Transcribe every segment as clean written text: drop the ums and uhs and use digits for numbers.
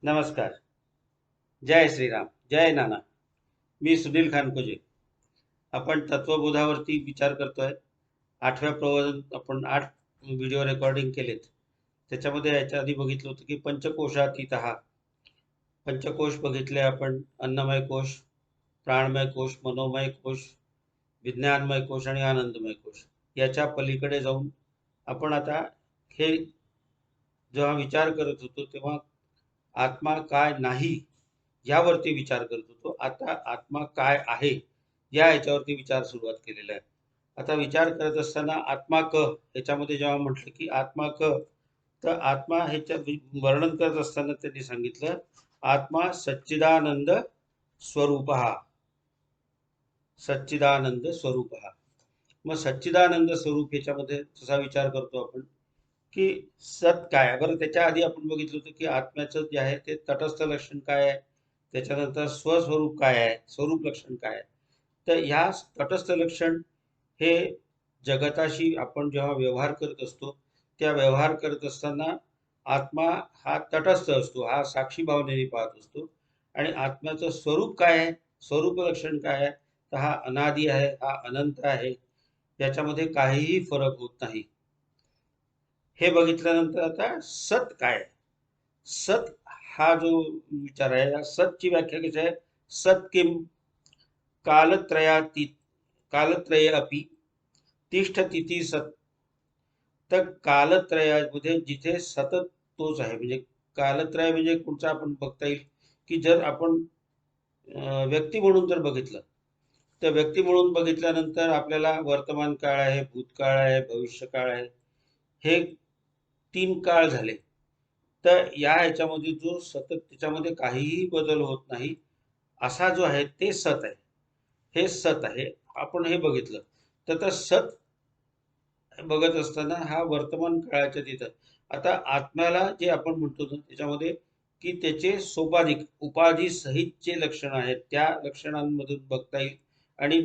नमस्कार. जय श्रीराम. जय नाना. मी सुनील खानकोजे. आपण तत्वबोधावरती विचार करतोय. 8व्या प्रवचन आपण 8 व्हिडिओ रेकॉर्डिंग केलेत. त्याच्यामध्ये याच्या आधी बघितलं होतं की पंचकोशातीत हा पंचकोश बघितले आपण. अन्नमय कोश, प्राणमय कोश, मनोमय कोश, विज्ञानमय कोश आणि आनंदमय कोश. याच्या पलीकडे जाऊन आपण आता हे जेव्हा विचार करत होतो तेव्हा आत्मा काय नाही यावरती विचार करत होतो. आता आत्मा काय आहे या याच्यावरती विचार सुरुवात केलेला आहे. आता विचार करत असताना आत्मा क याच्यामध्ये जेव्हा म्हटलं की आत्मा क, तर आत्मा ह्याच्या वर्णन करत असताना त्यांनी सांगितलं आत्मा सच्चिदानंद स्वरूप हा. सच्चिदानंद स्वरूप हा. मग सच्चिदानंद स्वरूप याच्यामध्ये जसा विचार करतो आपण की सत काय आहे बरं. त्याच्या आधी आपण बघितलं होतं की आत्म्याचं जे आहे ते तटस्थ लक्षण काय आहे, त्याच्यानंतर स्वस्वरूप काय आहे, स्वरूप लक्षण काय आहे. तर ह्या तटस्थ लक्षण हे जगताशी आपण जेव्हा व्यवहार करत असतो त्या व्यवहार करत असताना आत्मा हा तटस्थ असतो, हा साक्षी भावनेने पाहत असतो. आणि आत्म्याचं स्वरूप काय आहे, स्वरूप लक्षण काय आहे, तर हा अनादी आहे, हा अनंत आहे, याच्यामध्ये काहीही फरक होत नाही. हे बघितल्यानंतर आता सत काय. सत हा जो विचार आहे, या सतची व्याख्या कशी आहे. सत किम कालत्रयातीत कालत्रये अपि तिष्ठतीति सत. तर कालत्रयामध्ये जिथे सतत तोच आहे, म्हणजे कालत्रय म्हणजे कुठचा आपण बघता येईल की जर आपण व्यक्ती म्हणून जर बघितलं तर व्यक्ती म्हणून बघितल्यानंतर आपल्याला वर्तमान काळ आहे, भूतकाळ आहे, भविष्यकाळ आहे, हे 3 काळ झाले. तर या ह्याच्यामध्ये जो सतत त्याच्यामध्ये काहीही बदल होत नाही असा जो आहे ते सत आहे. हे सत आहे, आपण हे बघितलं. तर सत बघत असताना हा वर्तमान काळाच्या तिथं. आता आत्म्याला जे आपण म्हणतो ना त्याच्यामध्ये की त्याचे सोपाधिक उपाधी सहितचे लक्षण आहेत, त्या लक्षणांमधून बघता येईल. आणि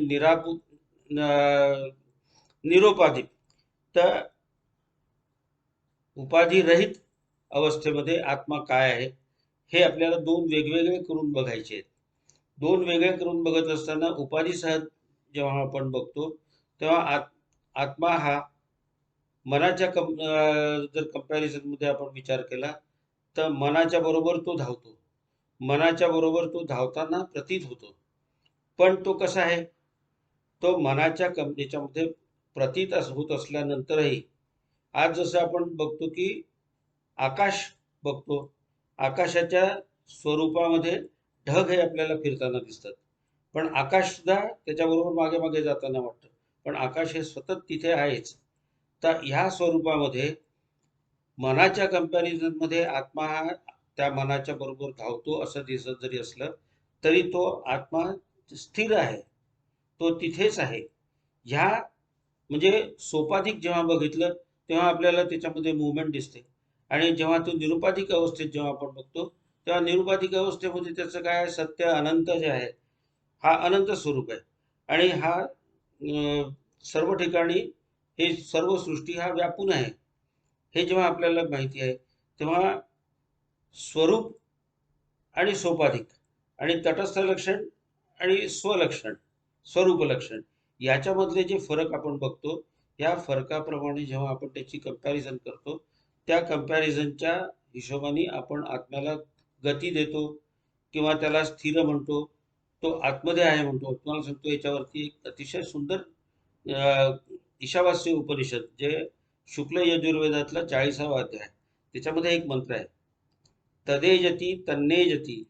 निरोपाधिक, तर उपाधी रहित अवस्थेमध्ये आत्मा काय आहे हे आपल्याला दोन वेगवेगळे करून बघायचे आहेत. दोन वेगळे करून बघत असताना उपाधीसह जेव्हा आपण बघतो तेव्हा आत्मा हा मनाच्या जर कंपॅरिझन मध्ये आपण विचार केला तर मनाच्या बरोबर तो धावतो. मनाच्या बरोबर तो धावताना प्रतीत होतो. पण तो कसा आहे, तो मनाच्या याच्यामध्ये प्रतीत होत असल्यानंतरही आज जसं आपण बघतो की आकाश बघतो, आकाशाच्या स्वरूपामध्ये ढग हे आपल्याला फिरताना दिसतात, पण आकाश सुद्धा त्याच्याबरोबर मागे मागे जाताना वाटतं, पण आकाश हे सतत तिथे आहेच. तर ह्या स्वरूपामध्ये मनाच्या कंपॅरिझन मध्ये आत्मा हा त्या मनाच्या बरोबर धावतो असं दिसत जरी असलं तरी तो आत्मा स्थिर आहे, तो तिथेच आहे. ह्या म्हणजे सोपाधिक जेव्हा बघितलं तेव्हा आपल्याला त्याच्यामध्ये मुवमेंट दिसते. आणि जेव्हा तो निरुपाधिक अवस्थेत जेव्हा आपण बघतो तेव्हा निरुपाधिक अवस्थेमध्ये त्याचं काय आहे, सत्य अनंत जे आहे हा अनंत स्वरूप आहे. आणि हा सर्व ठिकाणी हे सर्व सृष्टी हा व्यापून आहे हे जेव्हा आपल्याला माहिती आहे तेव्हा स्वरूप आणि सोपाधिक आणि तटस्थ लक्षण आणि स्वलक्षण स्वरूप लक्षण याच्यामधले जे फरक आपण बघतो, या फरकाप्रमाणे जेव्हा आपण त्याची कंपॅरिझन करतो त्या कंपॅरिझनच्या हिशोबाने आपण आत्म्याला गती देतो किंवा त्याला स्थिर म्हणतो, तो आतमध्ये आहे म्हणतो. तुम्हाला सांगतो याच्यावरती एक अतिशय सुंदर ईशावास्य उपनिषद जे शुक्ल यजुर्वेदातला 40वा अध्याय, त्याच्यामध्ये एक मंत्र आहे, तदेजती तन्नेजती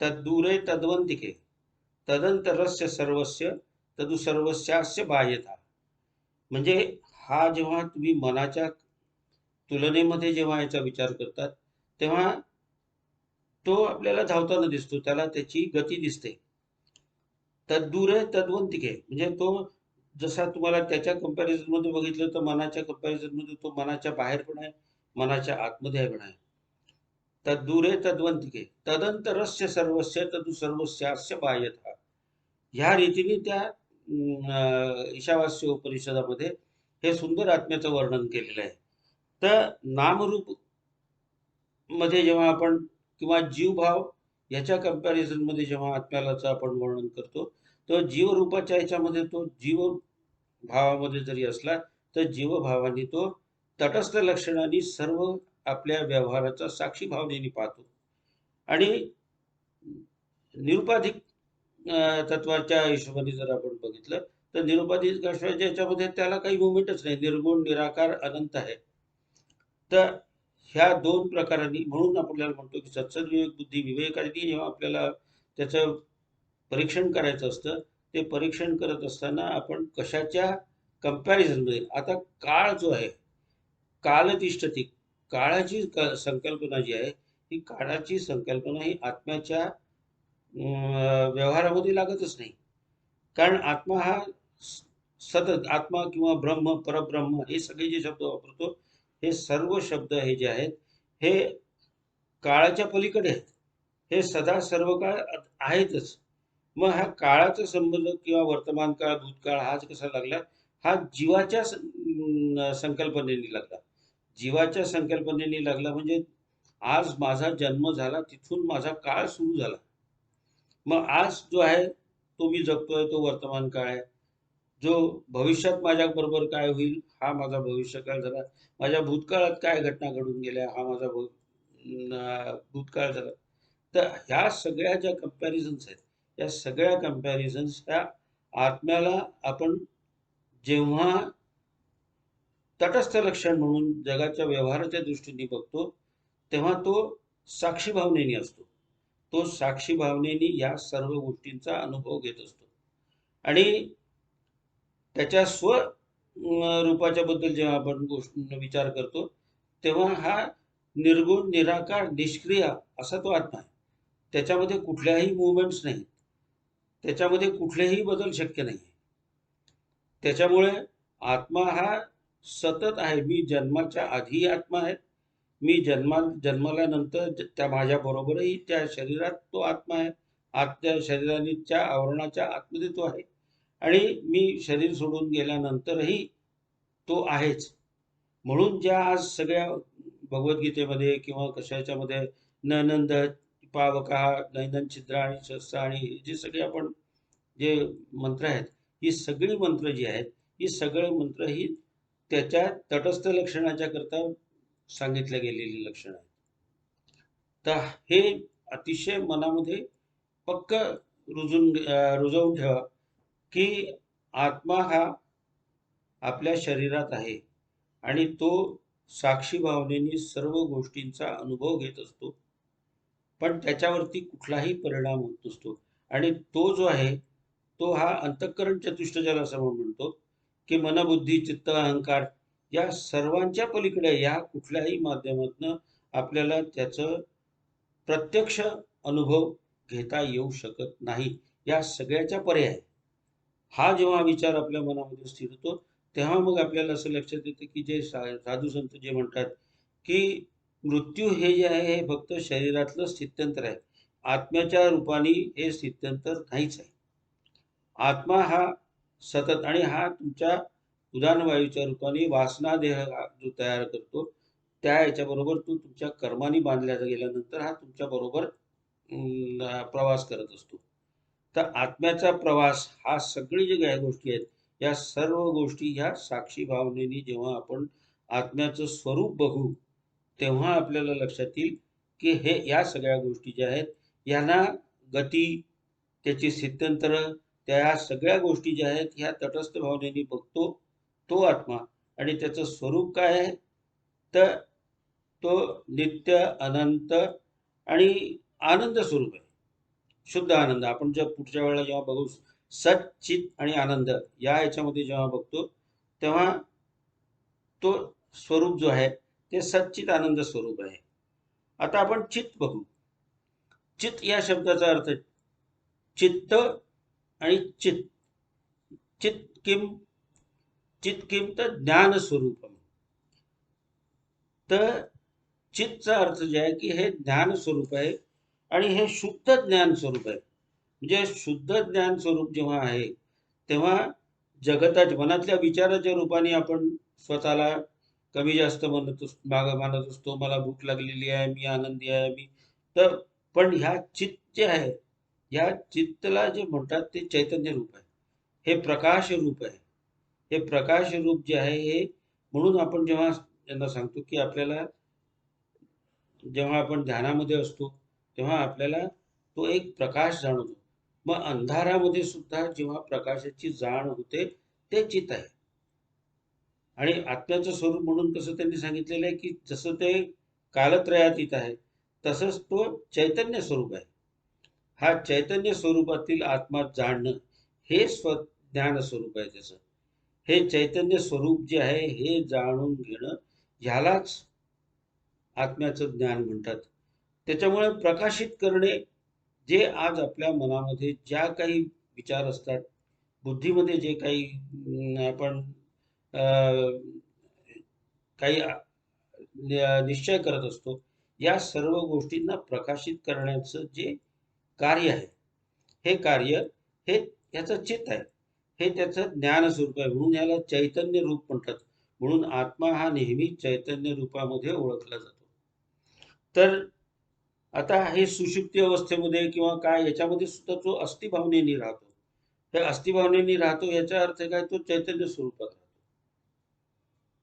तद्दूरे तद्वंतिके तदंतरस्य सर्वस्य तदुसर्वस्यास्य बाह्यता. म्हणजे हा जेव्हा तुम्ही मनाच्या तुलनेमध्ये जेव्हा याचा विचार करतात तेव्हा तो आपल्याला धावताना दिसतो, त्याला त्याची गती दिसते. तद्दूर तद्वंतिके म्हणजे तो जसा तुम्हाला त्याच्या कंपॅरिझन मध्ये बघितलं तर मनाच्या कंपॅरिझन मध्ये तो मनाच्या बाहेर पण आहे, मनाच्या आतमध्ये पण आहे. तद्दूरे तद्वंतिके तदंतरस्य सर्वस्य तदुसर्वस्यास्य बाह्यता. ह्या रीतीने त्या ईशावास्य उपनिषदामध्ये हे सुंदर आत्म्याचं वर्णन केलेलं आहे. तर नामरूप मध्ये जेव्हा आपण किंवा जीवभाव याच्या कंपॅरिझन मध्ये जेव्हा आत्म्यालाच आपण वर्णन करतो, तर जीवरूपाच्या याच्यामध्ये तो जीव भावामध्ये जरी असला तर जीवभावाने तो तटस्थ लक्षणाने सर्व आपल्या व्यवहाराचा साक्षी भावनेने पाहतो. आणि निरुपाधिक तत्वाच्या हिशोबाने जर आपण बघितलं तर निरुपाधिक अश्वाच्या याच्यामध्ये त्याला काही मुवमेंटच नाही, निर्गुण निराकार अनंत आहे. तर ह्या दोन प्रकारांनी म्हणून आपल्याला म्हणतो की सत्सद विवेक बुद्धी विवेकाने जेव्हा आपल्याला त्याचं परीक्षण करायचं असतं, ते परीक्षण करत असताना आपण कशाच्या कंपॅरिझनमध्ये, आता काळ जो आहे कालतिष्ठती, काळाची संकल्पना जी आहे ही काळाची संकल्पना ही आत्म्याच्या व्यवहारामध्ये लागतच नाही. कारण आत्मा हा सतत आत्मा किंवा ब्रह्म परब्रह्म हे सगळे जे शब्द वापरतो हे सर्व शब्द हे जे आहेत हे काळाच्या पलीकडे आहेत, हे सदा सर्व काळ आहेतच. मग हा काळाचा संबंध किंवा वर्तमान काळ भूतकाळ हा कसा लागला, हा जीवाच्या संकल्पनेने लागला. जीवाच्या संकल्पनेने लागला म्हणजे आज माझा जन्म झाला तिथून माझा काळ सुरू झाला. मग आज जो आहे तो मी जगतोय तो वर्तमान काळ आहे. जो भविष्यात माझ्या बरोबर काय होईल हा माझा भविष्यकाळ झाला. माझ्या भूतकाळात काय घटना घडून गेल्या हा माझा भूतकाळ झाला. तर ह्या सगळ्या ज्या कंपॅरिझन्स आहेत या सगळ्या कंपॅरिझन्स ह्या आत्म्याला आपण जेव्हा तटस्थ लक्षण म्हणून जगाच्या व्यवहाराच्या दृष्टीने बघतो तेव्हा तो साक्षी भावनेने असतो. तो साक्षी भावनेने या सर्व गोष्टींचा अनुभव घेत असतो. आणि त्याच्या स्व रूपाच्या बद्दल जेव्हा आपण विचार करतो तेव्हा हा निर्गुण निराकार निष्क्रिय असा तो आत्मा आहे. त्याच्यामध्ये कुठल्याही मुवमेंट्स नाही, त्याच्यामध्ये कुठलेही बदल शक्य नाही. त्याच्यामुळे आत्मा हा सतत आहे. मी जन्माच्या आधी आत्मा आहे, मी जन्माल्यानंतर त्या माझ्या बरोबरही त्या शरीरात तो आत्मा आहे, त्या शरीराच्या आवरणाच्या आतमध्ये तो आहे. आणि मी शरीर सोडून गेल्यानंतरही तो आहेच. म्हणून ज्या आज सगळ्या भगवद्गीतेमध्ये किंवा कशाच्यामध्ये न नंद पावका नैनन छिद्र आणि शस्त्र आणि जे सगळे आपण जे मंत्र आहेत ही सगळी मंत्र जी आहेत ही सगळे मंत्र ही त्याच्या तटस्थ लक्षणाच्या करता सांगितल्या गेलेली लक्षणं आहेत. तर हे अतिशय मनामध्ये पक्क रुजवून ठेवा की आत्मा हा आपल्या शरीरात आहे आणि तो साक्षी भावनेने सर्व गोष्टींचा अनुभव घेत असतो, पण त्याच्यावरती कुठलाही परिणाम होत नसतो. आणि तो जो आहे तो हा अंतःकरण चतुष्टयाला असं म्हणतो की मन बुद्धी चित्त अहंकार या सर्वांच्या पलीकडे या कुठल्याही माध्यमातून आपल्याला त्याचं प्रत्यक्ष अनुभव घेता येऊ शकत नाही. या सगळ्याच्या पर्याय हा जेव्हा विचार आपल्या मनामध्ये स्थिर होतो तेव्हा मग आपल्याला असं लक्षात येतं की जे साधू संत जे म्हणतात की मृत्यू हे जे आहे हे फक्त शरीरातलं स्थित्यंतर आहे, आत्म्याच्या रूपाने हे स्थित्यंतर नाहीच आहे. आत्मा हा सतत आणि हा तुमच्या उदान वायूच्या रूपाने वासना देह जो तयार करतो त्या याच्याबरोबर तो तुमच्या कर्माने बांधल्या गेल्यानंतर हा तुमच्या बरोबर प्रवास करत असतो. तर आत्म्याचा प्रवास हा सगळी जे काही गोष्टी आहेत या सर्व गोष्टी ह्या साक्षी भावनेने जेव्हा आपण आत्म्याचं स्वरूप बघू तेव्हा आपल्याला लक्षात येईल की हे या सगळ्या गोष्टी ज्या आहेत यांना गती, त्याची स्थित्यंतर, त्या सगळ्या गोष्टी ज्या आहेत ह्या तटस्थ भावनेने बघतो तो आत्मा. आणि त्याचं स्वरूप काय आहे तर तो नित्य अनंत आणि आनंद स्वरूप आहे, शुद्ध आनंद. आपण ज्या पुढच्या वेळेला जेव्हा बघू सच्चित आणि आनंद या याच्यामध्ये जेव्हा बघतो तेव्हा तो स्वरूप जो आहे ते सच्चित आनंद स्वरूप आहे. आता आपण चित्त बघू. चित्त या शब्दाचा अर्थ चित्त आणि चित. चित किम, चित किम तर ज्ञान स्वरूप. तर चितचा अर्थ जे आहे की हे ज्ञान स्वरूप आहे आणि हे शुद्ध ज्ञान स्वरूप आहे. म्हणजे शुद्ध ज्ञान स्वरूप जेव्हा आहे तेव्हा जगताच्या मनातल्या विचाराच्या रूपाने आपण स्वतःला कमी जास्त मानत असतो. मला भूक लागलेली आहे, मी आनंदी आहे, मी तर पण ह्या चित्त जे आहे, ह्या चित्तला जे म्हणतात ते चैतन्य रूप आहे, हे प्रकाश रूप आहे. हे प्रकाश रूप जे आहे हे, म्हणून आपण जेव्हा यांना सांगतो की आपल्याला जेव्हा आपण ध्यानामध्ये असतो तेव्हा आपल्याला तो एक प्रकाश जाणवतो. मग अंधारामध्ये सुद्धा जेव्हा प्रकाशाची जाण होते ते चित्त आहे. आणि आत्म्याचं स्वरूप म्हणून कसं त्यांनी सांगितलेलं आहे की जसं ते कालत्रयातीत आहे तसंच तो चैतन्य स्वरूप आहे. हा चैतन्य स्वरूपातील आत्मा जाणणं हे ज्ञान स्वरूप आहे त्याचं. हे चैतन्य स्वरूप जे आहे हे जाणून घेणं, ह्यालाच आत्म्याचं ज्ञान म्हणतात. त्याच्यामुळे प्रकाशित करणे, जे आज आपल्या मनामध्ये ज्या काही विचार असतात, बुद्धीमध्ये जे काही आपण काही निश्चय करत असतो, या सर्व गोष्टींना प्रकाशित करण्याचं जे कार्य आहे, हे कार्य हे याचं चित्त आहे, हे त्याचं ज्ञान स्वरूप आहे. म्हणून याला चैतन्य रूप म्हणतात. म्हणून आत्मा हा नेहमी चैतन्य रूपामध्ये ओळखला जातो. तर आता हे सुषुप्ती अवस्थेमध्ये किंवा काय याच्यामध्ये सुद्धा तो अस्थिभावनेने राहतो. हे अस्थिभावनेने राहतो याचा अर्थ काय, तो चैतन्य स्वरूपात राहतो.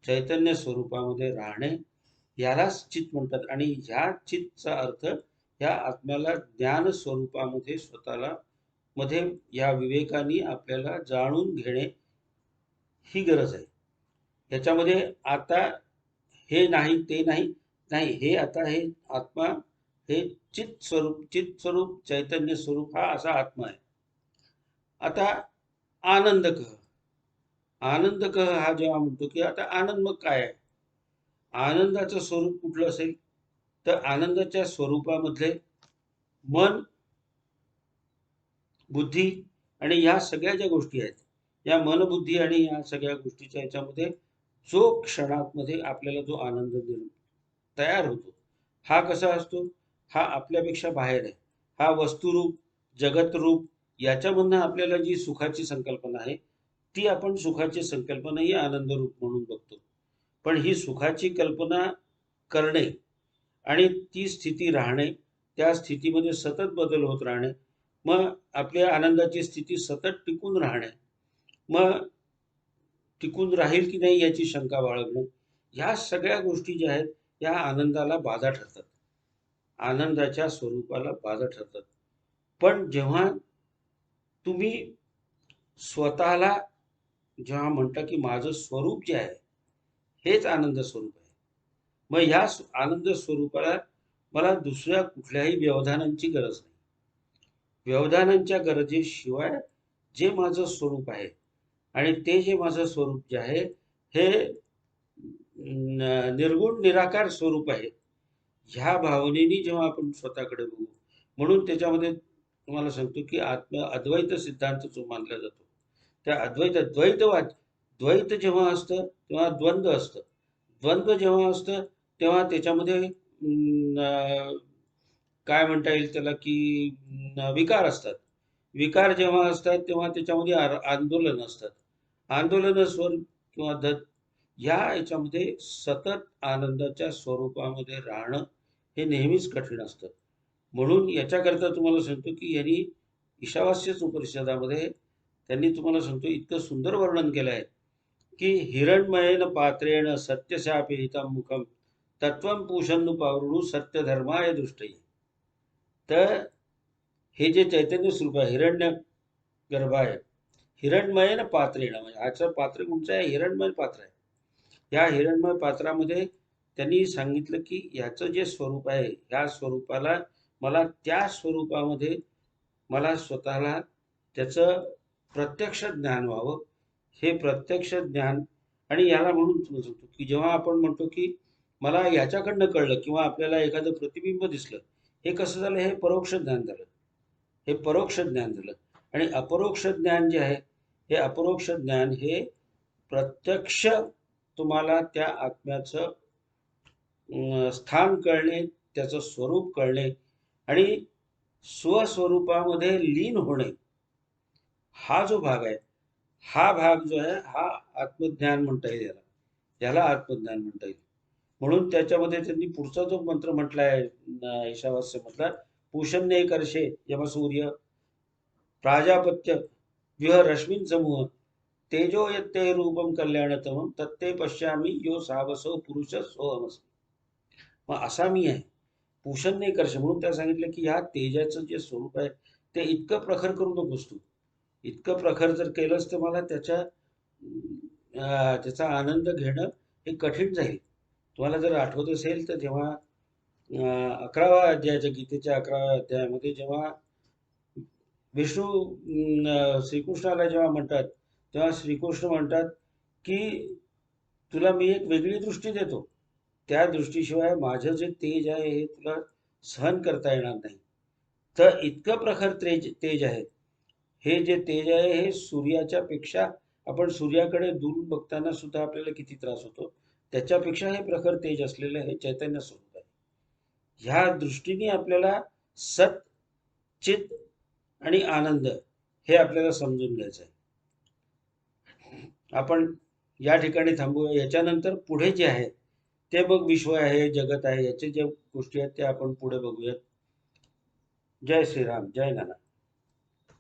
चैतन्य स्वरूपामध्ये राहणे यालाच चित्त म्हणतात. आणि ह्या चित्तचा अर्थ ह्या आत्म्याला ज्ञान स्वरूपामध्ये स्वतःला मध्ये या विवेकाने आपल्याला जाणून घेणे ही गरज आहे. याच्यामध्ये आता हे नाही ते नाही, नाही, हे आता हे आत्मा हे चित्त स्वरूप चैतन्य स्वरूप हा असा आत्मा आहे. आता आनंद कह, आनंद कह हा जेव्हा म्हणतो की आता आनंद मग काय आहे, आनंदाचं स्वरूप कुठलं असेल, तर आनंदाच्या स्वरूपामधले मन, बुद्धी आणि ह्या सगळ्या ज्या गोष्टी आहेत, या मनबुद्धी आणि या सगळ्या गोष्टीच्या याच्यामध्ये जो क्षणामध्ये आपल्याला जो आनंद तयार होतो, हा कसा असतो, हा आपल्यापेक्षा बाहेर आहे. हा वस्तुरूप जगतरूप याच्यामधनं आपल्याला जी सुखाची संकल्पना आहे, ती आपण सुखाची संकल्पना ही आनंद रूप म्हणून बघतो. पण ही सुखाची कल्पना करणे आणि ती स्थिती राहणे, त्या स्थितीमध्ये सतत बदल होत राहणे, मग आपल्या आनंदाची स्थिती सतत टिकून राहणे, मग टिकून राहील की नाही याची शंका बाळगणे, ह्या सगळ्या गोष्टी ज्या आहेत या आनंदाला बाधा ठरतात, आनंदाच्या स्वरूपाला बाधा ठरतात. पण जेव्हा तुम्ही स्वतःला जेव्हा म्हणता की माझं स्वरूप जे आहे हेच आनंद स्वरूप आहे, मग ह्या आनंद स्वरूपाला मला दुसऱ्या कुठल्याही व्यवधानांची गरज नाही. व्यवधानांच्या गरजेशिवाय जे माझं स्वरूप आहे आणि ते जे माझं स्वरूप जे आहे हे निर्गुण निराकार स्वरूप आहे, ह्या भावनेनी जेव्हा आपण स्वतःकडे बघू, म्हणून त्याच्यामध्ये तुम्हाला सांगतो की आत्मा अद्वैत सिद्धांत जो मानला जातो, त्या अद्वैत द्वैतवाद, द्वैत जेव्हा असतं तेव्हा द्वंद्व असतं, द्वंद्व जेव्हा असतं तेव्हा त्याच्यामध्ये काय म्हणता येईल त्याला की विकार असतात, विकार जेव्हा असतात तेव्हा त्याच्यामध्ये आंदोलन असतात, आंदोलन स्वर किंवा या याच्यामध्ये सतत आनंदाच्या स्वरूपामध्ये राहणं हे नेहमीच कठीण असतं. म्हणून याच्याकरता तुम्हाला सांगतो की यांनी ईशावास्य उपनिषदामध्ये त्यांनी तुम्हाला सांगतो इतकं सुंदर वर्णन केलं आहे की हिरण्मयेन पात्रेण सत्यशापिहितं मुखम तत्वं पूषन्नु पावृणु सत्यधर्माय दृष्टये. तर हे जे चैतन्य स्वरूप आहे हिरण्य गर्भ आहे, हिरण्मयेन पात्रेण, म्हणजे ह्याचं पात्र कोणचं आहे, हिरण्मय पात्र आहे. या हिरण्मय पात्रामध्ये त्यांनी सांगितलं की ह्याचं जे स्वरूप आहे ह्या स्वरूपाला मला त्या स्वरूपामध्ये मला स्वतःला त्याचं प्रत्यक्ष ज्ञान व्हावं, हे प्रत्यक्ष ज्ञान. आणि याला म्हणून तुम्ही सांगतो की जेव्हा आपण म्हणतो की मला याच्याकडनं कळलं किंवा आपल्याला एखादं प्रतिबिंब दिसलं, हे कसं झालं, हे परोक्ष ज्ञान झालं, हे परोक्ष ज्ञान झालं. आणि अपरोक्ष ज्ञान जे आहे हे अपरोक्ष ज्ञान हे प्रत्यक्ष तुम्हाला त्या आत्म्याचं स्थान कळणे, त्याचं स्वरूप कळणे आणि स्वस्वरूपामध्ये लीन होणे, हा जो भाग आहे, हा भाग जो आहे हा आत्मज्ञान म्हणता येईल, याला याला आत्मज्ञान म्हणता येईल. म्हणून त्याच्यामध्ये त्यांनी पुढचा जो मंत्र म्हटला आहे ईशावास्य मधला, पूषण्ये कर्षे यमसूर्य प्राजापत्य विह रश्मीन समूह तेजो यत्ते रूपम कल्याणतमं तत्ते पश्यामी यो सावसो पुरुष सोहमस्मी. मग असा मी आहे, पूषण नाही कर्ष. म्हणून त्या सांगितलं की ह्या तेजाचं जे स्वरूप आहे ते इतकं प्रखर करू नकोस तू. इतकं प्रखर जर केलंस तर मला त्याचा आनंद घेणं हे कठीण जाईल. तुम्हाला जर आठवत असेल तर जेव्हा 11व्या अध्यायाच्या गीतेच्या 11व्या अध्यायामध्ये जेव्हा विष्णू श्रीकृष्णाला जेव्हा म्हणतात, तेव्हा श्रीकृष्ण म्हणतात की तुला मी एक वेगळी दृष्टी देतो, त्या दृष्टीशिवाय माझं जे तेज आहे हे तुला सहन करता येणार नाही. तर इतकं प्रखर तेज आहे. हे जे तेज आहे हे सूर्याच्या पेक्षा, आपण सूर्याकडे दुरून बघताना सुद्धा आपल्याला किती त्रास होतो, त्याच्यापेक्षा हे प्रखर तेज असलेलं हे चैतन्य स्वरूप आहे. ह्या दृष्टीने आपल्याला सत, चित आणि आनंद हे आपल्याला समजून घ्यायचं आहे. आपण या ठिकाणी थांबूया. याच्यानंतर पुढे जे आहे ते मग विश्व आहे, जगत आहे, याचे जे गोष्टी आहेत त्या आपण पुढे बघूयात. जय श्रीराम, जय नाना.